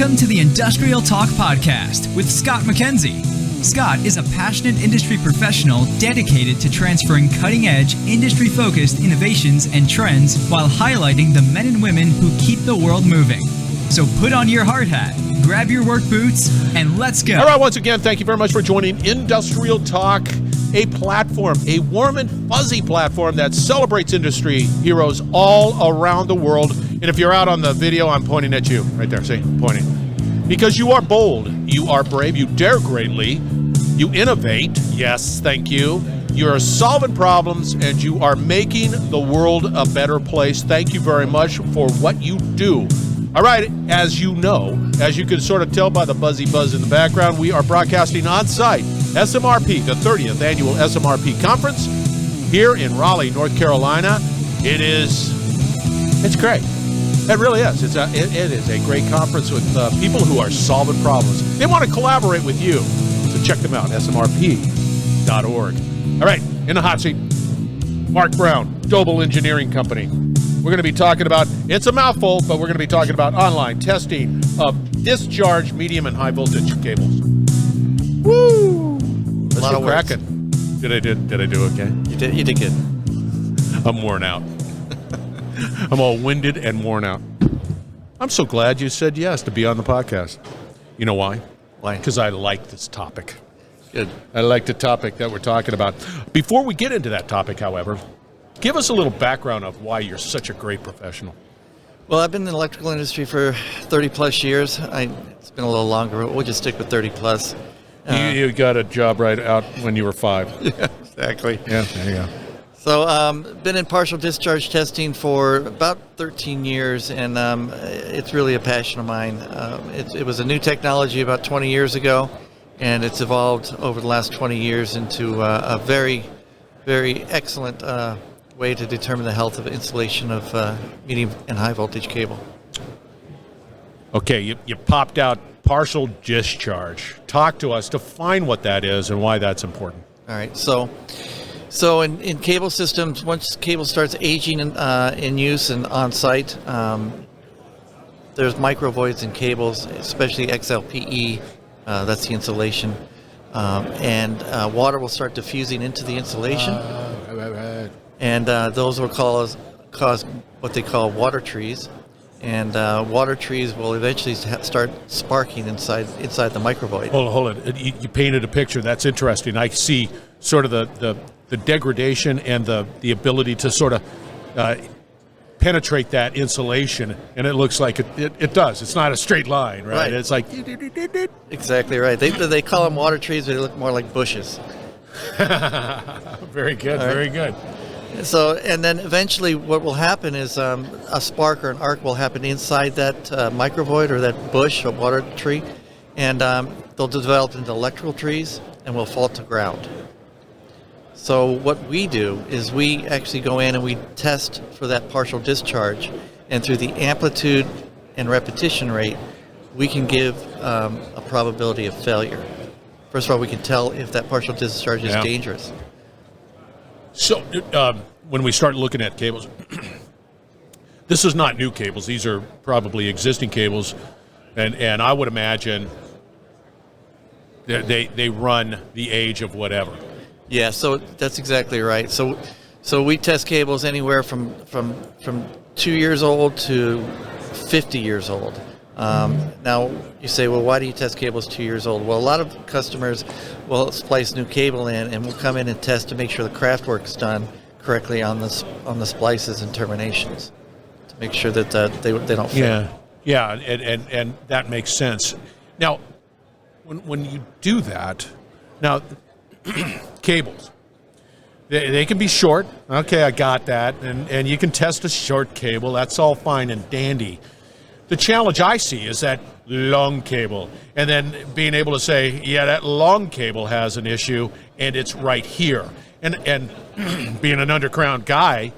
Welcome to the Industrial Talk Podcast with Scott McKenzie. Scott is a passionate industry professional dedicated to transferring cutting-edge, industry-focused innovations and trends while highlighting the men and women who keep the world moving. So put on your hard hat, grab your work boots, and let's go. All right, once again, thank you very much for joining Industrial Talk, a platform, a warm and fuzzy platform that celebrates industry heroes all around the world. And if you're out on the video, I'm pointing at you. Right there, see, I'm pointing. Because you are bold, you are brave, you dare greatly, you innovate, yes, thank you. You are solving problems, and you are making the world a better place. Thank you very much for what you do. All right, as you know, as you can sort of tell by the buzzy buzz in the background, we are broadcasting on site, SMRP, the 30th Annual SMRP Conference here in Raleigh, North Carolina. It's great. It really is. It is a great conference with people who are solving problems. They want to collaborate with you, so check them out, smrp.org. All right, in the hot seat, Mark Brown, Doble Engineering Company. We're going to be talking about, it's a mouthful, but we're going to be talking about online testing of discharge, medium, and high voltage cables. Woo! A lot of work. Did I do okay? You did good. I'm worn out. I'm all winded and worn out. I'm so glad you said yes to be on the podcast. You know why? Why? Because I like this topic. Good. I like the topic that we're talking about. Before we get into that topic, however, give us a little background of why you're such a great professional. Well, I've been in the electrical industry for 30 plus years. It's been a little longer, but we'll just stick with 30 plus. You got a job right out when you were 5. Yeah, exactly. Yeah, there you go. So, been in partial discharge testing for about 13 years, and it's really a passion of mine. It was a new technology about 20 years ago, and it's evolved over the last 20 years into a very, very excellent way to determine the health of insulation of medium and high voltage cable. Okay, you popped out partial discharge. Talk to us, define what that is and why that's important. All right, so in cable systems, once cable starts aging in use and on site, there's microvoids in cables, especially XLPE, that's the insulation, and water will start diffusing into the insulation, and those will cause what they call water trees, and water trees will eventually start sparking inside the microvoid. Hold it. You painted a picture. That's interesting. I see sort of the degradation and the ability to sort of penetrate that insulation, and it looks like it does. It's not a straight line, right? It's like... Exactly right. They call them water trees, but they look more like bushes. Very good, right. Very good. So, and then eventually what will happen is a spark or an arc will happen inside that microvoid or that bush or water tree, and they'll develop into electrical trees and will fall to ground. So what we do is we actually go in and we test for that partial discharge, and through the amplitude and repetition rate, we can give a probability of failure. First of all, we can tell if that partial discharge is dangerous. So when we start looking at cables, this is not new cables. These are probably existing cables, and I would imagine they run the age of whatever. Yeah, so that's exactly right. So we test cables anywhere from 2 years old to 50 years old. Now you say, well, why do you test cables 2 years old? Well, a lot of customers will splice new cable in, and we'll come in and test to make sure the craft work is done correctly on the splices and terminations to make sure that they don't fail. Yeah, and that makes sense. Now, when you do that, now cables, they can be short. Okay, I got that, and you can test a short cable. That's all fine and dandy. The challenge I see is that long cable, and then being able to say, yeah, that long cable has an issue, and it's right here. And being an underground guy,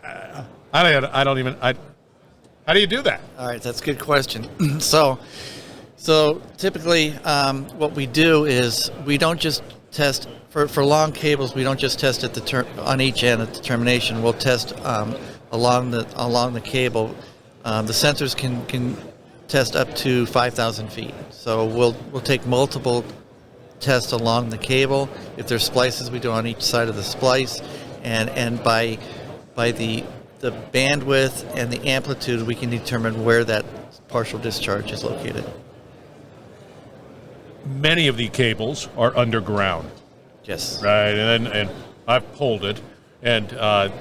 how do you do that? All right, that's a good question. So typically, what we do is we don't just test for long cables. We don't just test at on each end at the termination. We'll test along the cable. The sensors can test up to 5,000 feet. So we'll take multiple tests along the cable. If there's splices, we do on each side of the splice, and by the bandwidth and the amplitude, we can determine where that partial discharge is located. Many of the cables are underground. Yes. Right, and I've pulled it, and and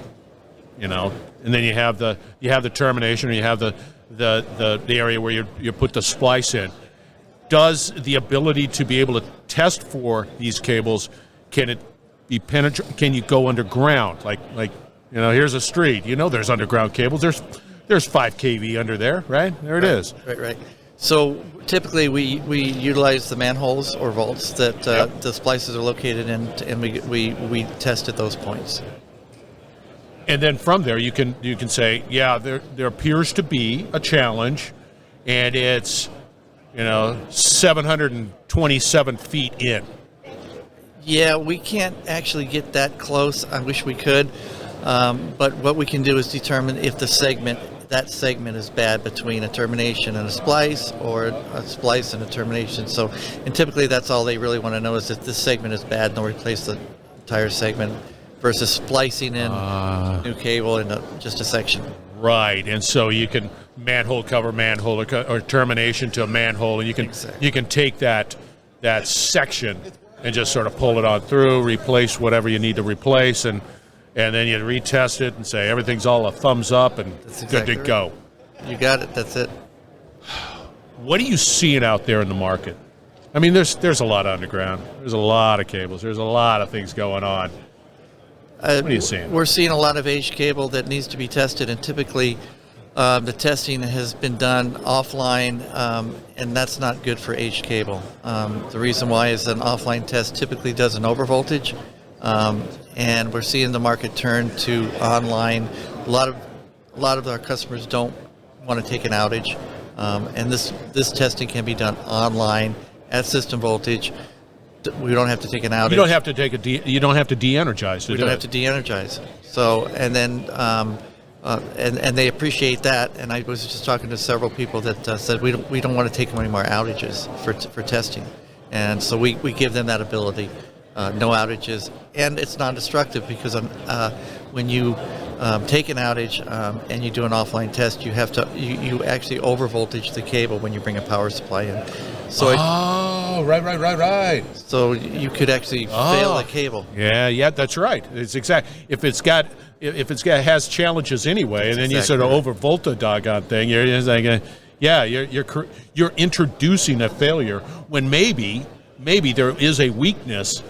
then you have the termination, or you have the area where you put the splice in. Does the ability to be able to test for these cables, can it be can you go underground? Like here's a street. There's underground cables. There's 5 kV under there, right? There it is. Right. So typically we utilize the manholes or vaults that the splices are located in, and we test at those points. And then from there you can say, yeah, there appears to be a challenge, and it's 727 feet in. Yeah, we can't actually get that close. I wish we could. But what we can do is determine if that segment is bad between a termination and a splice, or a splice and a termination. And typically that's all they really want to know, is if this segment is bad, and they'll replace the entire segment, versus splicing in new cable in just a section. Right, and so you can manhole cover manhole, or termination to a manhole, and you can take that section and just sort of pull it on through, replace whatever you need to replace, and then you retest it and say everything's all a thumbs up and good to go. You got it. That's it. What are you seeing out there in the market? I mean, there's a lot of underground. There's a lot of cables. There's a lot of things going on. What are you seeing? We're seeing a lot of aged cable that needs to be tested, and typically the testing has been done offline, and that's not good for aged cable. The reason why is an offline test typically does an overvoltage, and we're seeing the market turn to online. A lot of our customers don't want to take an outage, and this testing can be done online at system voltage. We don't have to take an outage. You don't have to you don't have to de-energize. We don't have to de-energize. So, and then and they appreciate that. And I was just talking to several people that said we don't want to take any more outages for testing, and so we give them that ability. No outages, and it's non-destructive, because when you take an outage and you do an offline test, you have to you actually overvoltage the cable when you bring a power supply in. So right. So you could actually fail the cable. Yeah, that's right. It's exact. If it's has challenges anyway, and then you sort of overvolt the doggone thing, you're just like, you're introducing a failure when maybe there is a weakness.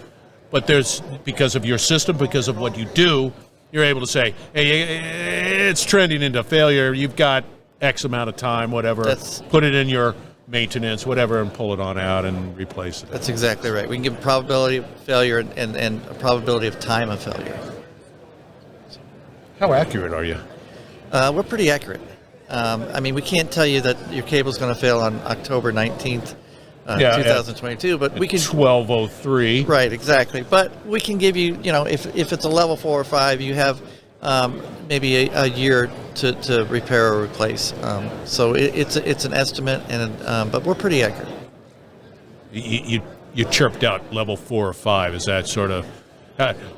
But there's, because of your system, because of what you do, you're able to say, hey, it's trending into failure. You've got X amount of time, whatever. Put it in your maintenance, whatever, and pull it on out and replace it. That's exactly right. We can give a probability of failure and a probability of time of failure. How accurate are you? We're pretty accurate. We can't tell you that your cable's going to fail on October 19th. 2022, but we can 1203. Right, exactly. But we can give you, if it's a level 4 or 5, you have maybe a year to repair or replace. So it's an estimate, but we're pretty accurate. You chirped out level 4 or 5. Is that sort of?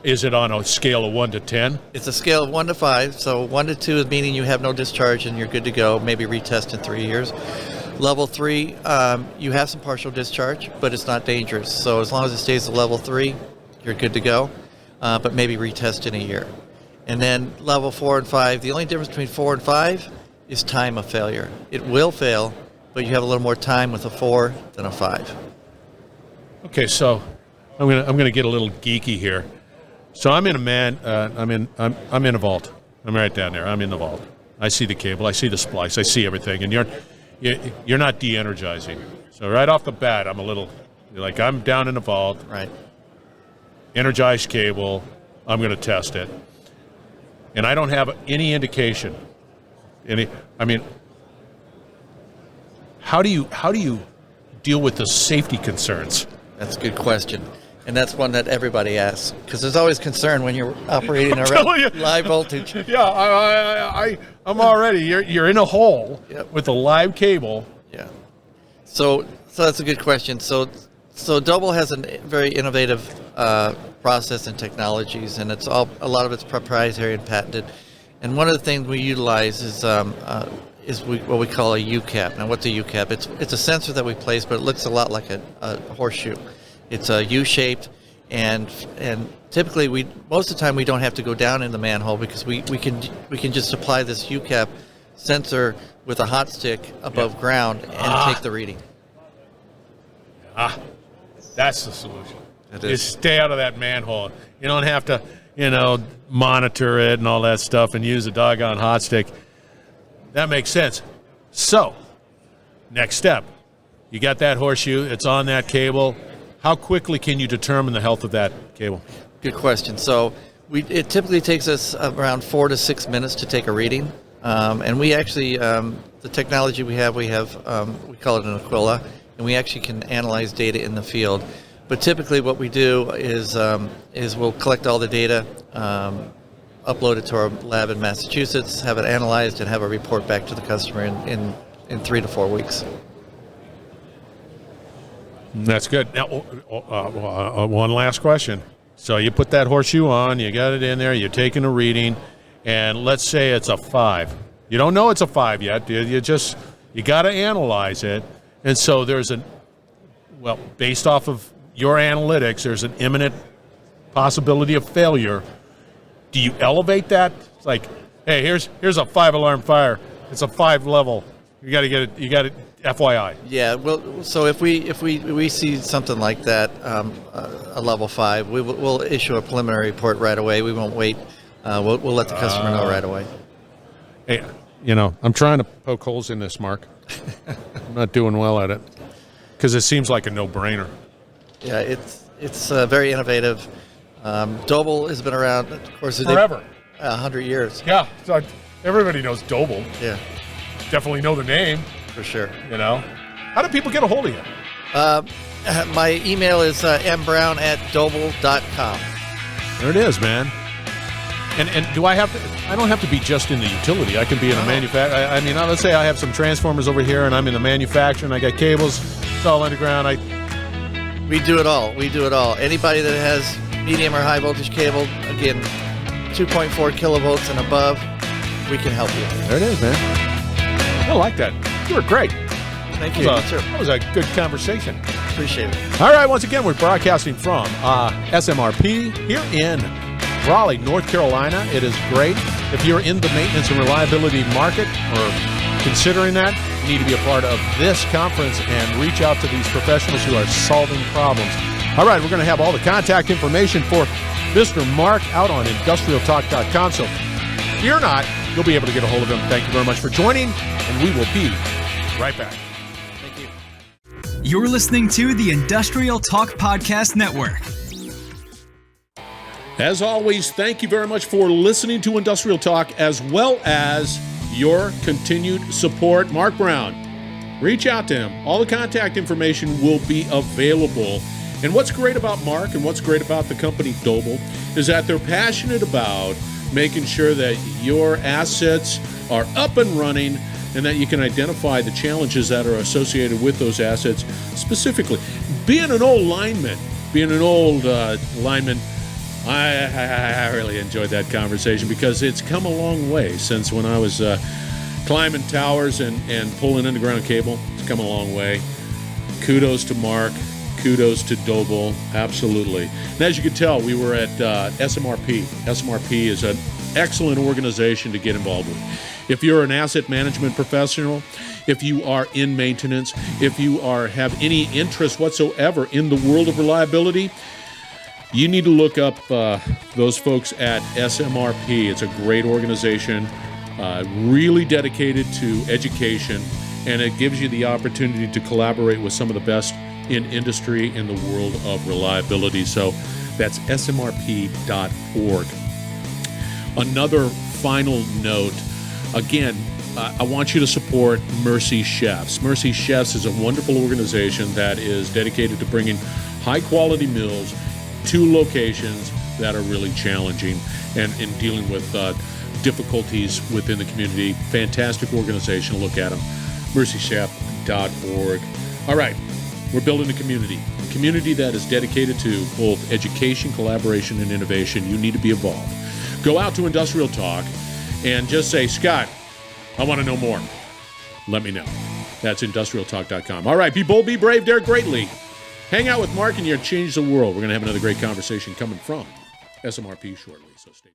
Is it on a scale of 1 to 10? It's a scale of 1 to 5. So 1 to 2 is meaning you have no discharge and you're good to go. Maybe retest in 3 years. Level 3, you have some partial discharge, but it's not dangerous. So as long as it stays at level 3, you're good to go, but maybe retest in a year. And then level 4 and 5, the only difference between 4 and 5 is time of failure. It will fail, but you have a little more time with a 4 than a 5. Okay, so I'm gonna get a little geeky here. So I'm in I'm in a vault. I'm right down there. I'm in the vault. I see the cable. I see the splice. I see everything, and you're not de-energizing. So right off the bat, I'm down in the vault. Right. Energized cable. I'm going to test it, and I don't have any indication. How do you deal with the safety concerns? That's a good question. And that's one that everybody asks, because there's always concern when you're operating around live voltage. Yeah, I'm already. You're in a hole with a live cable. Yeah. So that's a good question. So Doble has a very innovative process and technologies, and a lot of it's proprietary and patented. And one of the things we utilize is what we call a U-cap. Now, what's a U-cap? It's a sensor that we place, but it looks a lot like a horseshoe. It's U-shaped, and typically most of the time we don't have to go down in the manhole because we can just apply this U-cap sensor with a hot stick above ground and take the reading. That's the solution. It You is. stay out of that manhole. You don't have to, monitor it and all that stuff and use a doggone hot stick. That makes sense. So, next step. You got that horseshoe. It's on that cable. How quickly can you determine the health of that cable? Good question. So it typically takes us around 4 to 6 minutes to take a reading. And we actually, the technology we have, we call it an Aquila, and we actually can analyze data in the field. But typically what we do is we'll collect all the data, upload it to our lab in Massachusetts, have it analyzed, and have a report back to the customer in 3 to 4 weeks. That's good. Now, one last question. So you put that horseshoe on, you got it in there, you're taking a reading, and let's say it's a 5. You don't know it's a 5 yet. You got to analyze it. And so based off of your analytics, there's an imminent possibility of failure. Do you elevate that? It's like, hey, here's a 5-alarm fire. It's a 5 level. You got to get it. You got it. FYI. Yeah. Well, so if we see something like that, a level 5, we'll issue a preliminary report right away. We won't wait. We'll let the customer know right away. Hey, I'm trying to poke holes in this, Mark. I'm not doing well at it because it seems like a no-brainer. Yeah, it's very innovative. Doble has been around, of course, Forever. 100 years. Yeah, so everybody knows Doble. Yeah, Definitely know the name. for sure. How do people get a hold of you? My email is mbrown@doble.com. There it is, man. And do I have to? I don't have to be just in the utility. I can be in a manufacturer. I mean, let's say I have some transformers over here, and I'm in the manufacturing. I got cables. It's all underground. We do it all. Anybody that has medium or high voltage cable, again, 2.4 kilovolts and above, we can help you. There it is, man. I like that. You were great. Thank you. That was a good conversation. Appreciate it. All right, once again, we're broadcasting from SMRP here in Raleigh, North Carolina. It is great. If you're in the maintenance and reliability market or considering that, you need to be a part of this conference and reach out to these professionals who are solving problems. All right, we're going to have all the contact information for Mr. Mark out on industrialtalk.com. So fear not, you'll be able to get a hold of him. Thank you very much for joining, and we will be right back. Thank you. You're listening to the Industrial Talk Podcast Network. As always, thank you very much for listening to Industrial Talk, as well as your continued support. Mark Brown, reach out to him. All the contact information will be available. And what's great about Mark and what's great about the company Doble is that they're passionate about making sure that your assets are up and running and that you can identify the challenges that are associated with those assets specifically. Being an old lineman, I really enjoyed that conversation because it's come a long way since when I was climbing towers and pulling underground cable. It's come a long way. Kudos to Mark. Kudos to Doble. Absolutely. And as you can tell, we were at SMRP. SMRP is an excellent organization to get involved with. If you're an asset management professional, if you are in maintenance, if you have any interest whatsoever in the world of reliability, you need to look up those folks at SMRP. It's a great organization, really dedicated to education, and it gives you the opportunity to collaborate with some of the best in industry in the world of reliability. So that's smrp.org. Another final note, again, I want you to support Mercy Chefs. Mercy Chefs is a wonderful organization that is dedicated to bringing high-quality meals to locations that are really challenging and in dealing with difficulties within the community. Fantastic organization. Look at them. MercyChef.com. SMRP.org. All right, we're building a community that is dedicated to both education, collaboration, and innovation. You need to be involved. Go out to Industrial Talk and just say, Scott, I want to know more. Let me know. That's industrialtalk.com. All right, be bold, be brave, dare greatly. Hang out with Mark and you'll change the world. We're going to have another great conversation coming from SMRP shortly, so stay tuned.